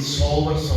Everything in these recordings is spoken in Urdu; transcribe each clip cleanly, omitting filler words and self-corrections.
100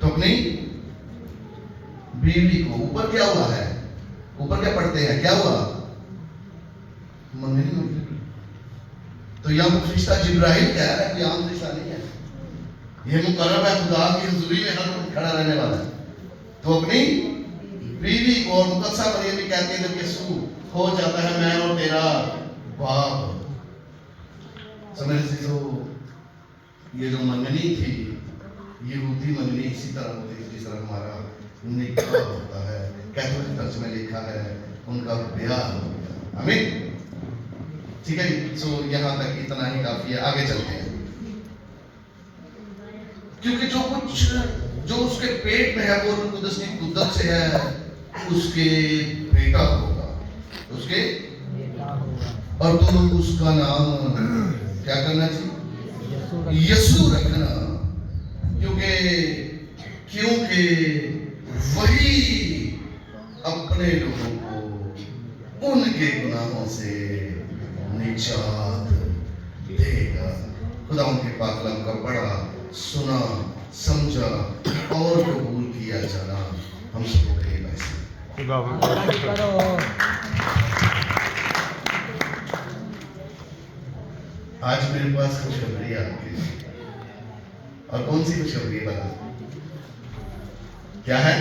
تو اپنی بیوی کو، اوپر کیا ہوا ہے، اوپر کیا پڑھتے ہیں، کیا ہوا، منگنی. تو یہاں فرشتہ جبرائیل کہہ رہا ہے، کوئی عام فرشتہ نہیں ہے، یہ مقرب ہے خدا کی حضوری میں ہر وقت کھڑا رہنے والا ہے. تو اپنی بیوی کو، اور مقدسہ مریم بھی کہتے ہیں جب یسوع ہو جاتا ہے میں اور تیرا باپ. سمجھ رہے ہو، یہ جو منگنی تھی، یہودی منگنی اسی طرح ہوتی تھی جس طرح ہمارا نکاح ہوتا ہے. کیتھولک چرچ میں لکھا ہے ان کا بیاہ ہو گیا. آمین. ٹھیک ہے جی. سو یہاں تک اتنا ہی کافی ہے، آگے چلتے ہیں. کیونکہ جو کچھ جو اس کے پیٹ میں ہے وہ روح القدس کی قدرت سے ہے، اس کے بیٹا ہوگا، اس کے، اور تم اس کا نام کیا کرنا چاہیے، یسوع رکھنا. کیونکہ وہی اپنے لوگوں کو ان کے گناہوں سے نجات دے گا. خدا ان کے پاک کلام کا بڑا سنا، سمجھا اور قبول کیا جانا ہم سب کو قریب ہے. آج میرے پاس خوشخبری ہے آپ کے لیے. اور کون سی خوشخبری ہے بتا؟ کیا ہے؟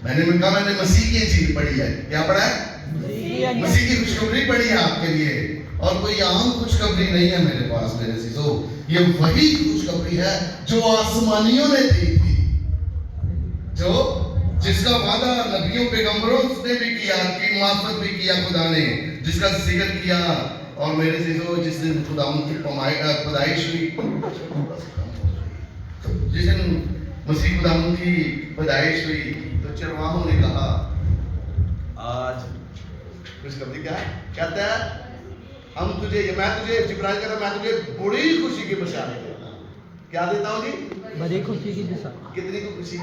میں نے کہا میں نے مسیح کی چیز پڑھی ہے. کیا پڑھا ہے؟ مسیح کی خوشخبری پڑھی ہے آپ کے لیے. اور کوئی عام خوشخبری نہیں ہے میرے پاس میرے عزیزو. یہ وہی خوشخبری ہے جو آسمانیوں نے دی تھی، جو جس کا وعدہ نبیوں پیغمبروں نے بھی کیا، کی معرفت بھی کیا خدا نے، جس کا ذکر کیا. اور میرے عزیزو جس دن خدا ان کی پیدائش ہوئی، جس دن مسیح خدا ان کی پیدائش ہوئی، تو چرواہوں نے کہا آج خوشخبری کیا ہے؟ کہتا ہے ہم تجھے، میں تجھے، جبرائیل کہتا ہے میں تجھے بڑی خوشی کی بشارت دیتا ہوں. کیا دیتا ہوں جی؟ بڑی خوشی کی بشارت. کتنی کو خوشی؟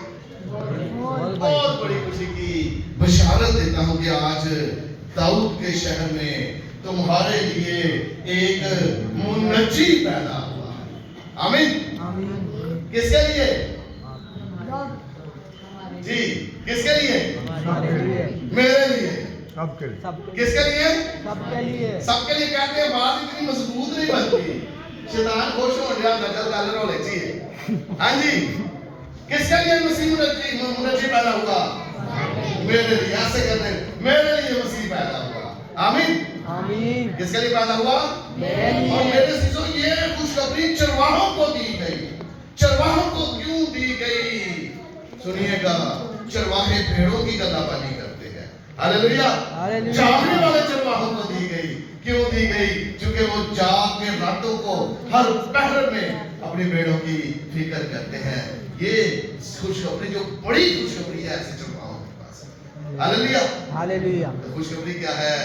بہت بڑی خوشی کی بشارت دیتا ہوں کہ آج داؤد کے شہر میں تمہارے لیے ایک منجی پیدا ہوا. آمین. کس کے لیے جی؟ کس کے لیے؟ میرے لیے. کس کے لیے؟ سب کے لیے. سب کے لیے. کہتے ہیں بات اتنی مضبوط نہیں بنتی، شیطان خوش ہو گیا نقل کر رہے چاہیے. ہاں جی. کس کے لیے مسیح منجی پیدا ہوا؟ میرے لیے. ایسے کہتے ہیں میرے لیے مسیح پیدا ہوا. آمین. آمین. کس کے لیے پیدا ہوا؟ میرے لیے. اور میرے سیزو یہ خوشخبری چرواہوں کو دی گئی. چرواہوں کو کیوں دی گئی؟ سنیے گا، چرواہے بھیڑوں کی گدا بانی کرتے ہیں. ہاللیلویا. جاگنے والے چرواہوں کو دی گئی. کیوں دی گئی؟ کیونکہ وہ جاگ کے راتوں کو ہر پہر میں اپنی بھیڑوں کی فکر کرتے ہیں. یہ خوشخبری جو بڑی خوشخبری ہے ایسے چرواہوں کے پاس. ہاللیلویا. ہاللیلویا. خوشخبری کیا ہے؟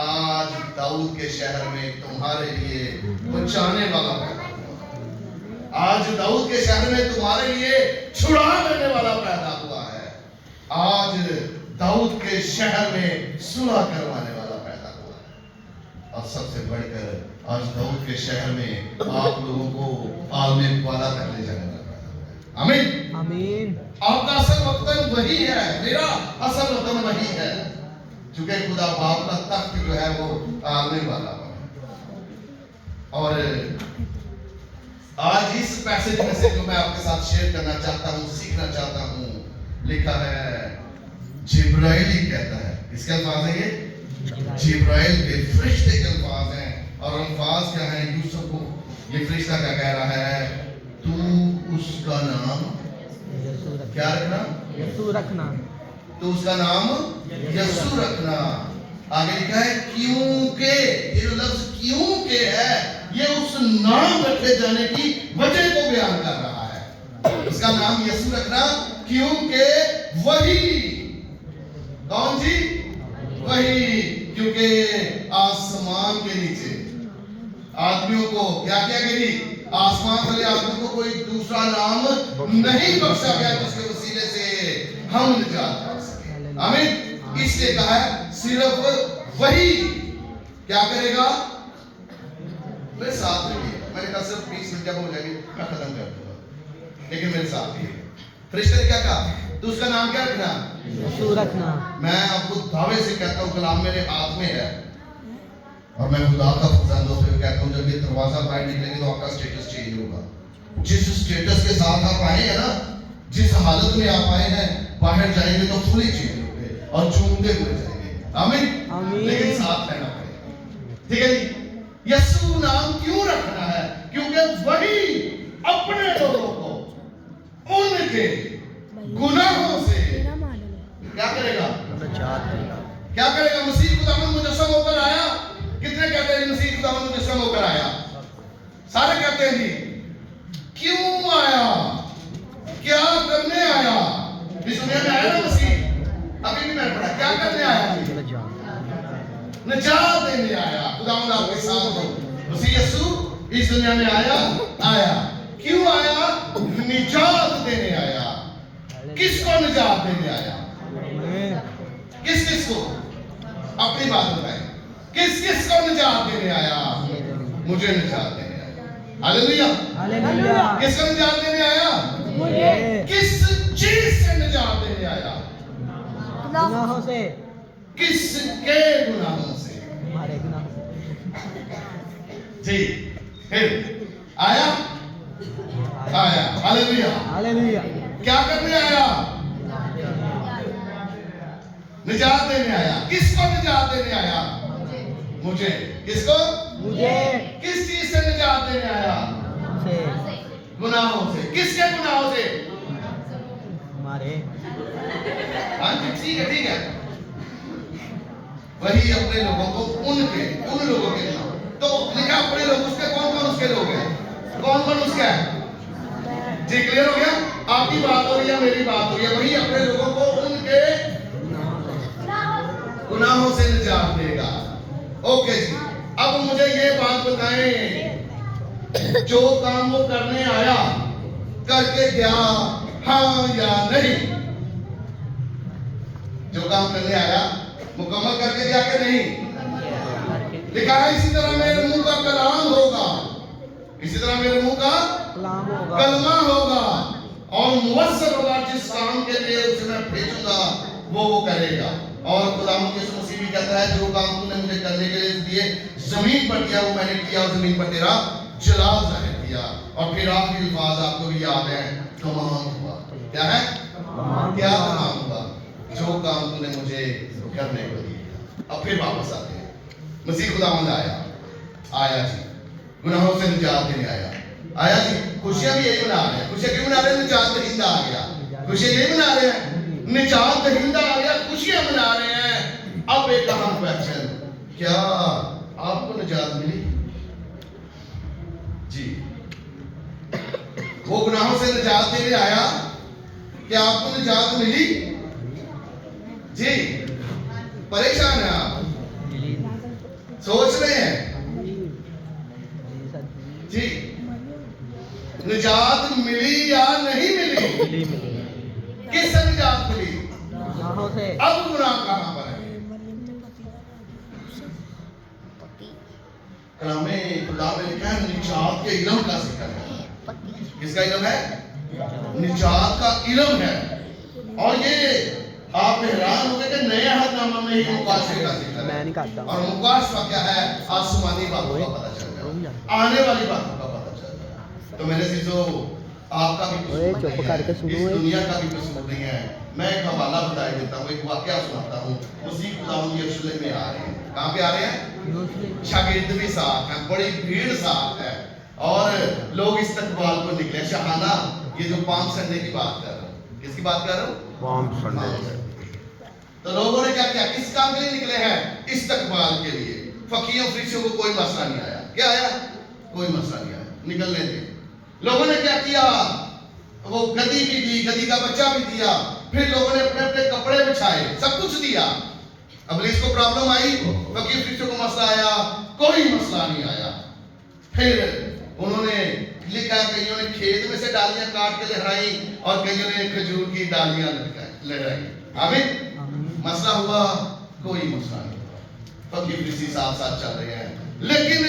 آج داؤد کے شہر میں تمہارے لیے بچانے والا پیدا ہوا. آج داؤد کے شہر میں تمہارے لیے چھڑا لینے والا پیدا ہوا ہے. آج داؤد کے شہر میں صلح کروانے والا پیدا ہوا ہے. اور سب سے بڑھ کر آج داؤد کے شہر میں آپ لوگوں کو عالم والا تک لے جانے والا پیدا ہوا ہے. آمین. آمین. آپ کا اصل وطن وہی ہے، میرا اصل وطن وہی ہے. چونکہ خدا باپ کا تخت جو ہے وہ عالم والا ہے. اور آج اس پیسج میں سے جو میں آپ کے ساتھ شیئر کرنا چاہتا ہوں، سیکھنا چاہتا ہوں، لکھا ہے جبرائیل ہی کہتا ہے. کس کے الفاظ ہیں یہ؟ جبرائیل کے فرشتے کے الفاظ ہیں. اور الفاظ کیا ہیں؟ یوسف کو یہ فرشتہ کیا کہہ رہا ہے؟ تو اس کا نام کیا رکھنا؟ یسوع رکھنا. تو اس کا نام یسوع رکھنا. آگے لکھا ہے کیونکہ، یہ جو لفظ کیونکہ ہے یہ اس نام رکھے جانے کی وجہ کو بیان کر رہا ہے. اس کا نام یسوع رکھنا کیونکہ وہی، کون جی؟ وہی. کیونکہ آسمان کے نیچے آدمیوں کو کیا کیا گئی؟ آسمان والے آدمیوں کو کوئی دوسرا نام نہیں بخشا گیا جس کے وسیلے سے ہم نجات پا سکیں. آمین. اس لیے کہا ہے صرف وہی کیا کرے گا؟ میرے ساتھ رہیے. میں نے کہا صرف 20 منٹ جب ہو جائے گی میں ختم کر دوں گا، لیکن میرے ساتھ رہیے. فرشتے نے کیا کہا؟ تو اس کا نام کیا رکھنا؟ یسوع رکھنا. میں آپ کو دعوے سے کہتا ہوں کلام میرے ہاتھ میں ہے اور میں خدا کا فرزند ہوں. کہتا ہوں جب یہ دروازہ باہر نکلیں گے تو آپ کا سٹیٹس چینج ہوگا. جس سٹیٹس کے ساتھ آپ آئے ہیں نا, جس حالت میں آپ آئے ہیں, باہر جائیں گے تو فلی چینج ہوں گے اور چومتے ہوئے جائیں گے. آمین. آمین. لیکن ساتھ رہنا پڑے گا. ٹھیک ہے جی. یسوع نام کیوں رکھنا ہے؟ کیونکہ وہی اپنے لوگوں کو ان کے گناہوں سے کیا کرے گا؟ کیا کرے گا؟ مسیح خداوند مجسم ہو کر آیا. کتنے کہتے ہیں مسیح خداوند مجسم ہو کر آیا؟ سارے کہتے ہیں جی. کیوں آیا؟ کیا کرنے آیا؟ اس دنیا میں آیا نا مسیح, ابھی بھی میں نے پڑھا, کیا کرنے آیا؟ نجات دینے آیا. خداوند آپ کے ساتھ ہو. مسیح یسوع اس دنیا میں آیا. کیوں آیا؟ نجات دینے آیا. کس کو نجات دینے آیا؟ کس کو؟ اپنی بات بتائیں. کس کو نجات دینے آیا؟ مجھے نجات دینے آیا. ہاللیلویا. ہاللیلویا. کس کو نجات دینے آیا؟ مجھے. کس چیز سے نجات دینے آیا؟ گناہوں سے. کس کے گناہوں سے؟ ہمارے گناہوں سے. جی. پھر آیا. ہاللیلویا. ہاللیلویا. کیا کرنے آیا؟ نجات دینے آیا. کس کو نجات دینے آیا؟ مجھے. کس کو؟ مجھے. کس چیز سے نجات دینے آیا؟ گناہوں سے. کس کے گناہوں سے؟ ہمارے. ہاں جی, ٹھیک ہے. وہی اپنے لوگوں کو ان لوگوں کے گناہ. تو لکھا اپنے لوگ, اس کے کون اس کے لوگ ہیں؟ کون اس کا ہے؟ جی کلیئر ہو گیا. آپ کی بات ہو رہی ہے, میری بات ہو رہی ہے. وہی اپنے لوگوں کو ان کے گناہوں سے نجات دے گا. اوکے جی. اب مجھے یہ بات بتائیں, جو کام وہ کرنے آیا کر کے گیا, ہاں یا نہیں؟ جو کام کرنے آیا مکمل کر کے گیا کہ نہیں؟ لکھا ہے اسی طرح میرے منہ کا کلام ہوگا. اسی طرح میرے منہ کا کلمہ ہوگا اور موثر ہوگا. جس کام کے لیے اسے میں بھیجوں گا وہ کرے گا. اور خداوند یسوع مسیح بھی کہتا ہے, جو کام تو نے مجھے کرنے کے لیے دیے زمین پر کیا وہ میں نے کیا, اور زمین پر تیرا جلال ظاہر کیا. اور پھر آخری الفاظ آپ کو بھی یاد ہیں, تمام ہوا. کیا ہے؟ کیا تمام ہوا؟ جو کام تو نے مجھے کرنے کو دیا. اب پھر واپس آتے ہیں. مسیح خداوند آیا جی, گناہوں سے نجات دینے آیا جی. خوشیاں بھی یہی منا رہے ہیں. خوشیاں کیوں منا رہے ہیں؟ نجات دہندہ آ گیا. خوشیاں یہی منا رہے ہیں, نجات دہندہ آ گیا, خوشیاں منا رہے ہیں. اب ایک اہم کویسچن, کیا آپ کو نجات ملی؟ جی. وہ گناہوں سے نجات دینے آیا, کیا آپ کو نجات ملی؟ جی. پریشان ہیں آپ, سوچ رہے ہیں جی, نجات ملی یا نہیں ملی؟ کس سے نجات ملی؟ اب گناہ کہاں پر ہے؟ کلام خدا میں لکھا ہے نجات کے علم کا ذکر ہے. کس کا علم ہے؟ نجات کا علم ہے. اور یہ آپ حیران ہو گئے کہ نئے عہد نامہ میں ہی مکاشفے کا ذکر ہے. اور مکاشفہ کیا ہے؟ آسمانی باتوں کا پتہ چل رہا ہے, آنے والی باتوں کا پتہ چل رہا ہے. تو میرے عزیزو, آپ کا بھی قصور نہیں ہے, اس دنیا کا بھی قصور نہیں ہے. میں ایک حوالہ بتا دیتا ہوں, ایک واقعہ سناتا ہوں. مسیح خداوند یروشلم میں آ رہے ہیں. کہاں پہ آ رہے ہیں؟ شاگرد بھی ساتھ ہیں, بڑی بھیڑ ساتھ ہے, اور لوگ استقبال کو نکلے. شہانہ, یہ جو پام سنڈے کی بات کر رہا ہوں. کس کی بات کر رہا ہوں؟ Palm Sunday. تو لوگوں نے کیا کیا؟ کس کام کے لیے نکلے ہیں؟ استقبال کے لیے. فقیہوں فریسیوں کو کوئی مسئلہ نہیں آیا. کیا آیا؟ کوئی مسئلہ نہیں آیا, نکلنے دے. لوگوں نے کیا کیا؟ وہ گدی بھی دی, گدی کا بچہ بھی دیا. پھر لوگوں نے اپنے اپنے کپڑے بچھائے, سب کچھ دیا. ابلیس کو پرابلم آئی, فقیر فریسیوں کو مسئلہ آیا, کوئی مسئلہ نہیں آیا. پھر انہوں نے لکھا, کئیوں نے کھیت میں سے ڈالیاں کاٹ کے لہرائی, اور کئیوں نے کھجور کی ڈالیاں لہرائی. آمین. مسئلہ ہوا؟ کوئی مسئلہ نہیں ہوا. فقیر فریسی ساتھ ساتھ چل رہے ہیں. لیکن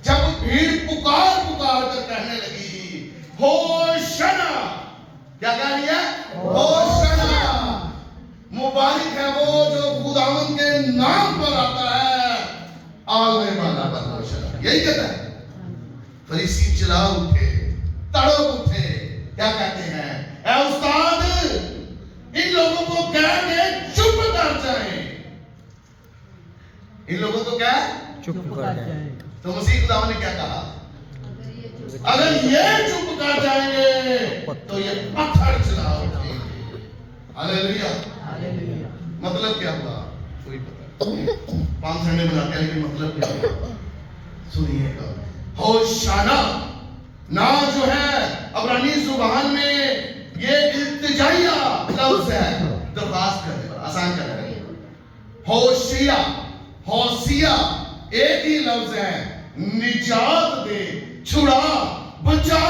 جب بھیڑ پکار کر کہنے لگی, ہوشنا, کیا کہہ رہی ہے؟ ہوشنا، مبارک ہے وہ جو خداوند کے نام پر آتا ہے، عالم بالا پر ہوشنا. یہی کہتا ہے. فریسی چلا اٹھے، تڑپ اٹھے، کیا کہتے ہیں؟ اے استاد، ان لوگوں کو کہہ کے چپ کر جائیں. ان لوگوں کو کیا؟ چپ کر جائیں. تو مسیح خداوند نے کیا کہا؟ اگر یہ چپ کر جائیں گے تو یہ پتھر چلا اٹھیں گے. ہاللیلویا. ہاللیلویا. مطلب کیا ہوا؟ کوئی پتہ نہیں. 5 سنڈے بناتے ہیں لیکن مطلب کیا ہوا؟ سنیے گا. ہوشانا نا جو ہے عبرانی زبان میں یہ التجائیہ لفظ ہے، درخواست کرنے پر، آسان کرنے پر. ہوشیا، ہوسیا ایک ہی لفظ ہے. نجات دے، چھڑا، بچا،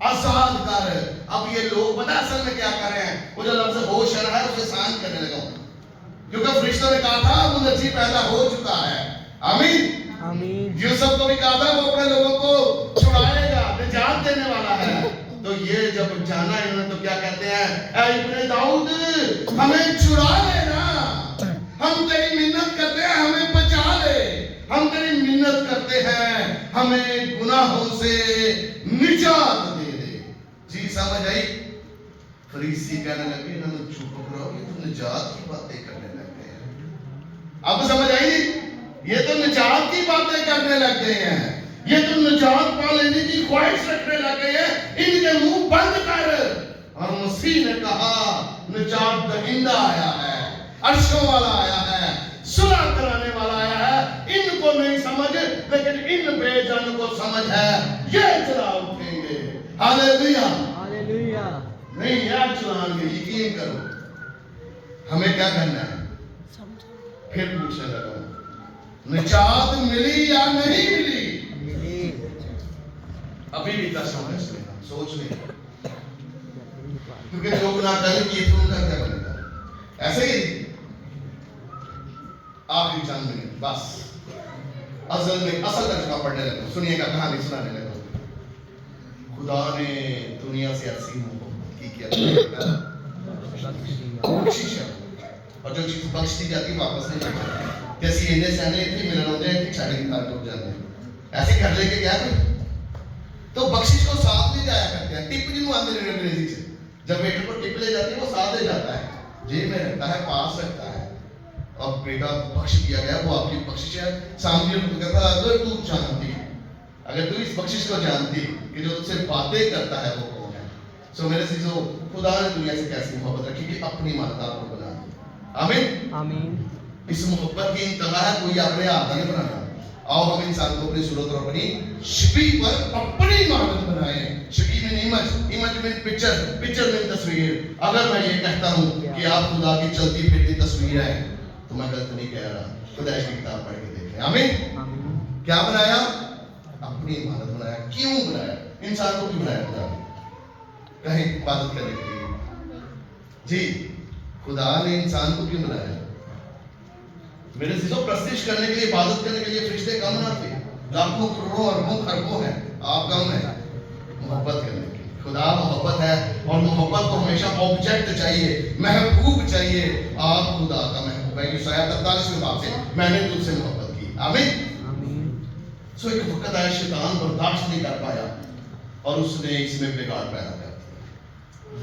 آزاد کر. اب یہ لوگ پتہ اصل میں کیا کر رہے ہیں؟ وہ جو لفظ ہوشنا ہے اسے آسان کرنے لگا ہوں، کیونکہ فرشتوں نے کہا تھا وہ نجی پیدا ہو چکا ہے. آمین. آمین. یوسف کو بھی کہا تھا وہ اپنے لوگوں کو چھڑائے گا، نجات دینے والا ہے. تو یہ جب جانا انہوں نے تو کیا کہتے ہیں؟ اے ابن داؤد، ہمیں چھڑا لینا، ہم تیری منت کرتے ہیں ہمیں بچا لے، ہم تیری منت کرتے ہیں ہمیں گناہوں سے نجات دے دے. جی سمجھ آئی؟ فریسی کہنے لگے انہوں نے چپ کرو، یہ تو نجات کی باتیں کرنے لگ گئے ہیں. اب سمجھ آئی؟ یہ تو نجات کی باتیں کرنے لگ گئے ہیں، یہ تو نجات پا لینے کی خواہش رکھنے لگ گئے ہیں. ان کے منہ بند کر. اور مسیح نے کہا نجات دہندہ آیا ہے، عرشوں والا آیا ہے، صلح کرانے والا آیا ہے. ان کو نہیں سمجھ لیکن ان بے جان کو سمجھ ہے. یہ چلا اٹھیں گے. ہاللیلویا. ہاللیلویا. نہیں یاد چلائیں گے، یقین کرو. ہمیں کیا کرنا ہے؟ پھر پوچھنے لگا نجات ملی یا نہیں ملی؟ ملی. ابھی بھی تشویش میں سوچ لیں، کیونکہ جو گناہ کریں گے تو ان کا کیا بنے گا؟ ایسے ہی آخری چند منٹ بس اصل ترجمہ پڑھنے لگا. سنیے گا، کہانی سنانے لگا. خدا نے دنیا سے ایسی محبت کی کیا بخشش ہے، اور جو چیز بخش دی جاتی واپس نہیں جاتی. جیسی انہیں سہنے اتنی ملن ہوتے ہیں کہ چھاڑی کی کار ٹوٹ جاتے ہیں. ایسے گھر لے کے گیا کوئی تو بخشش کو ساتھ لے جایا کرتے ہیں. ٹپ جنہوں آتے ہیں انگریزی سے، جب ویٹر کو ٹپ لے جاتی ہے وہ ساتھ لے جاتا ہے، جیب میں رکھتا ہے، پاس رکھتا ہے. اور بیٹا بخش دیا گیا، وہ آپ کی بخشش ہے. سامنے کو کہتا ہے اگر تو جانتی، اگر تو اس بخشش کو جانتی کہ جو تجھ سے باتیں کرتا ہے وہ کون ہے. سو میرے عزیزو، خدا نے دنیا سے کیسی محبت رکھی کہ اپنی مانتا کو بنا دی. آمین. آمین. اس محبت کی انتہا ہے، کوئی اپنے آپ نہیں بنانا. آؤ ہم انسان کو اپنی صورت اور اپنی شبیہ پر اپنی مانند بنائیں. شبیہ میں امیج میں پکچر میں تصویر. اگر میں یہ کہتا ہوں کہ آپ خدا کی چلتی پھرتی تصویر ہیں تو میں غلط نہیں کہہ رہا. خدا کی کتاب پڑھ کے دیکھیں. آمین. کیا بنایا؟ اپنی مانند بنایا. کیوں بنایا؟ انسان کو کیوں بنایا خدا؟ کہیں عبادت کرنے کے لیے. جی خدا نے انسان کو کیوں بنایا؟ میرے عزیزو، پرستش کرنے کے لیے، عبادت کرنے کے لیے فرشتے کم نہ تھے، لاکھوں کروڑوں اربوں خربوں ہیں. آپ کم ہیں محبت کرنے کے. خدا محبت ہے اور محبت کو ہمیشہ آبجیکٹ چاہیے، محبوب چاہیے. آپ خدا کا محبوب ہے. یسایہ 43 باب سے میں نے تجھ سے محبت کی. آمین. سو ایک وقت آیا شیطان برداشت نہیں کر پایا اور اس نے اس میں بگاڑ پیدا کر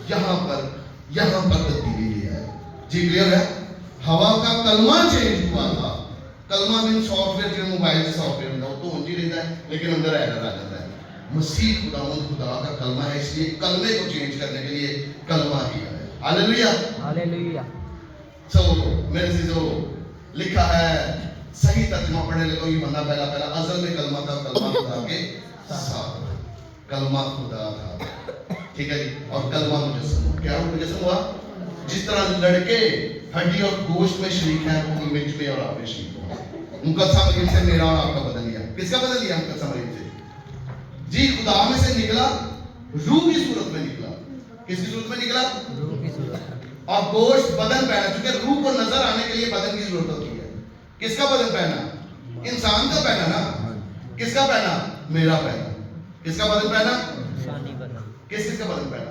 دیا. یہاں پر تبدیلی لے آیا. جی کلیئر ہے؟ ہوا کا کلمہ چینج ہوا تھا. کلمہ میں سافٹ ویئر جو موبائل سے سافٹ ویئر ہوتا ہے وہ تو اونجی رہتا ہے لیکن اندر ایرر آ جاتا ہے. مسیح خدا کا کلمہ ہے، اس لیے کلمے کو چینج کرنے کے لیے کلمہ ہی ہے. ہاللیلویا. ہاللیلویا. سو میرے عزیزو، لکھا ہے صحیح ترجمہ پڑھنے لگو یہ بندہ پہلا ازل میں کلمہ تھا، کلمہ خدا کے ساتھ، کلمہ خدا تھا. ٹھیک ہے جی. اور کلمہ مجسم ہوا. کیا مجسم ہوا؟ جس طرح لڑکے ہڈی اور گوشت میں شریک ہیں وہ امیج میں اور آپ میں شریک ہوا. مقدسہ مریم سے میرا اور آپ کا بدل لیا. کس کا بدل لیا؟ مقدسہ مریم سے. جی خدا میں سے نکلا، روح کی صورت میں نکلا. کس کی صورت میں نکلا؟ روح کی صورت. اور گوشت بدن پہنا، چونکہ روح کو نظر آنے کے لیے بدن کی ضرورت ہوتی ہے. کس کا بدن پہنا؟ انسان کا پہنا نا. کس کا پہنا؟ میرا پہنا. کس کا بدن پہنا؟ انسانی بدن. کس کا بدن پہنا؟